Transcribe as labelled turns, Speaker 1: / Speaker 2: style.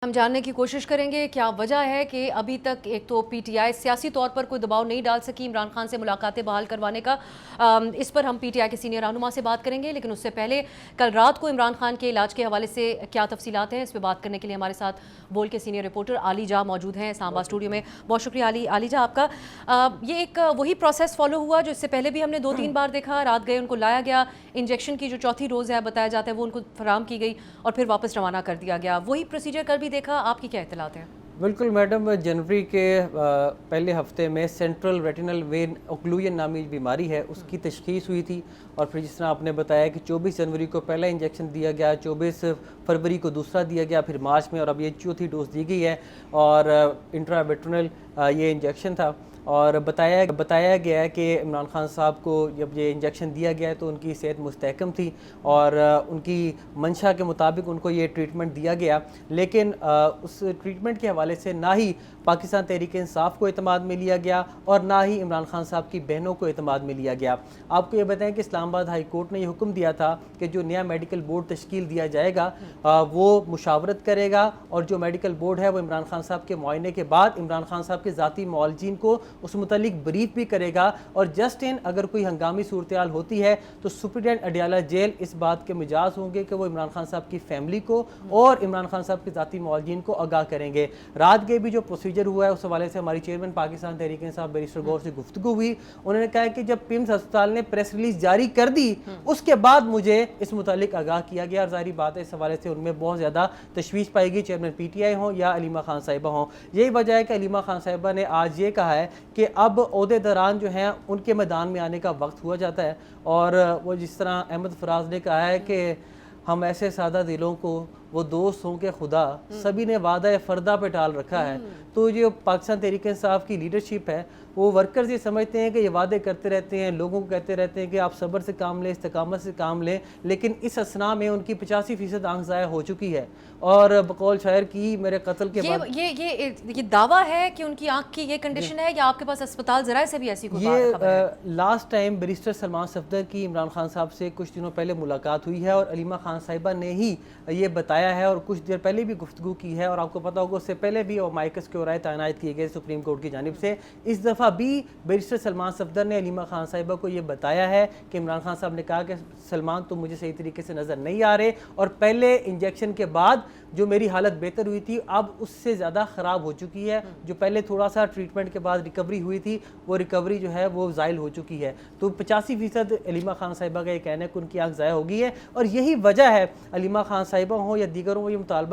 Speaker 1: ہم جاننے کی کوشش کریں گے کیا وجہ ہے کہ ابھی تک ایک تو پی ٹی آئی سیاسی طور پر کوئی دباؤ نہیں ڈال سکی عمران خان سے ملاقاتیں بحال کروانے کا۔ اس پر ہم پی ٹی آئی کے سینئر رہنما سے بات کریں گے، لیکن اس سے پہلے کل رات کو عمران خان کے علاج کے حوالے سے کیا تفصیلات ہیں، اس پہ بات کرنے کے لیے ہمارے ساتھ بول کے سینئر رپورٹر علی جا موجود ہیں اسلام آباد اسٹوڈیو میں۔ بہت شکریہ علی جا آپ کا۔ یہ ایک وہی پروسیس فالو ہوا جو اس سے پہلے بھی ہم نے 2-3 بار دیکھا، رات گئے ان کو لایا گیا، انجیکشن کی جو چوتھی ڈوز ہے بتایا جاتا ہے وہ ان کو فراہم کی گئی اور پھر واپس روانہ کر دیا گیا۔ وہی پروسیجر کل بھی دیکھا، آپ کی کیا اطلاعات ہیں؟
Speaker 2: بالکل میڈم، جنوری کے پہلے ہفتے میں سینٹرل ریٹینل وین اوکلوژن نامی بیماری ہے اس کی تشخیص ہوئی تھی، اور پھر جس طرح آپ نے بتایا کہ 24 جنوری کو پہلا انجیکشن دیا گیا، 24 فروری کو دوسرا دیا گیا، پھر مارچ میں، اور اب یہ چوتھی ڈوز دی گئی ہے، اور انٹرا ویٹرنل یہ انجیکشن تھا۔ اور بتایا گیا ہے کہ عمران خان صاحب کو جب یہ انجیکشن دیا گیا ہے تو ان کی صحت مستحکم تھی اور ان کی منشا کے مطابق ان کو یہ ٹریٹمنٹ دیا گیا، لیکن اس ٹریٹمنٹ کے حوالے سے نہ ہی پاکستان تحریک انصاف کو اعتماد میں لیا گیا اور نہ ہی عمران خان صاحب کی بہنوں کو اعتماد میں لیا گیا۔ آپ کو یہ بتائیں کہ اسلام آباد ہائی کورٹ نے یہ حکم دیا تھا کہ جو نیا میڈیکل بورڈ تشکیل دیا جائے گا وہ مشاورت کرے گا، اور جو میڈیکل بورڈ ہے وہ عمران خان صاحب کے معائنے کے بعد عمران خان صاحب کے ذاتی معالجین کو اس متعلق بریف بھی کرے گا، اور جسٹ ان اگر کوئی ہنگامی صورتحال ہوتی ہے تو سپرنٹینڈنٹ اڈیالہ جیل اس بات کے مجاز ہوں گے کہ وہ عمران خان صاحب کی فیملی کو اور عمران خان صاحب کے ذاتی معالجین کو آگاہ کریں گے۔ رات کے بھی جو پروسیجر ہوا ہے اس حوالے سے ہماری چیئرمین پاکستان تحریک انصاف بیرسٹر غور سے گفتگو ہوئی، انہوں نے کہا کہ جب پیمز ہسپتال نے پریس ریلیز جاری کر دی اس کے بعد مجھے اس متعلق آگاہ کیا گیا، اور ظاہری بات ہے اس حوالے سے ان میں بہت زیادہ تشویش پائی گئی، چیئرمین پی ٹی آئی ہوں یا علیمہ خان صاحبہ ہوں۔ یہی وجہ ہے کہ علیمہ خان صاحبہ نے آج یہ کہا ہے کہ اب عہدے داران جو ہیں ان کے میدان میں آنے کا وقت ہوا جاتا ہے، اور وہ جس طرح احمد فراز نے کہا ہے کہ ہم ایسے سادہ دلوں کو وہ دوست ہوں کہ خدا سبھی نے وعدہ فردہ پہ ٹال رکھا ہے۔ تو جو پاکستان تحریک انصاف کی لیڈرشپ ہے وہ ورکرز یہ سمجھتے ہیں کہ یہ وعدے کرتے رہتے ہیں، لوگوں کو کہتے رہتے ہیں کہ آپ صبر سے کام لیں، استقامت سے کام لیں، لیکن اس اثنا میں ان کی 85% آنکھ ضائع ہو چکی ہے، اور بقول شاعر کی میرے قتل کے بعد
Speaker 1: یہ دعویٰ ہے کہ ان کی آنکھ کی یہ کنڈیشن ہے، یا آپ کے پاس اسپتال ذرائع سے بھی ایسی کوئی خبر ہے؟
Speaker 2: Last time barrister Salman Safdar کی عمران خان صاحب سے کچھ دنوں پہلے ملاقات ہوئی ہے، اور علیمہ خان صاحبہ نے ہی یہ بتایا ہے، اور کچھ دیر پہلے بھی گفتگو کی ہے، اور آپ کو پتا ہوگا اس سے پہلے بھی مائکس کے اورائے تعینات کیے گئے سپریم کورٹ کی جانب سے۔ اس دفعہ بھی بیرسٹر سلمان صفدر نے علیمہ خان صاحبہ کو یہ بتایا ہے کہ عمران خان صاحب نے کہا کہ سلمان تم مجھے صحیح طریقے سے نظر نہیں آ رہے، اور پہلے انجیکشن کے بعد جو میری حالت بہتر ہوئی تھی اب اس سے زیادہ خراب ہو چکی ہے، جو پہلے تھوڑا سا ٹریٹمنٹ کے بعد ریکوری ہوئی تھی وہ ریکوری جو ہے وہ زائل ہو چکی ہے۔ تو 85% علیمہ خان صاحبہ کا یہ کہنا ہے کہ ان کی آنکھ ضائع ہو گئی ہے، اور یہی وجہ ہے علیمہ خان صاحبہ ہوں یا دیگر ہوں یہ مطالبہ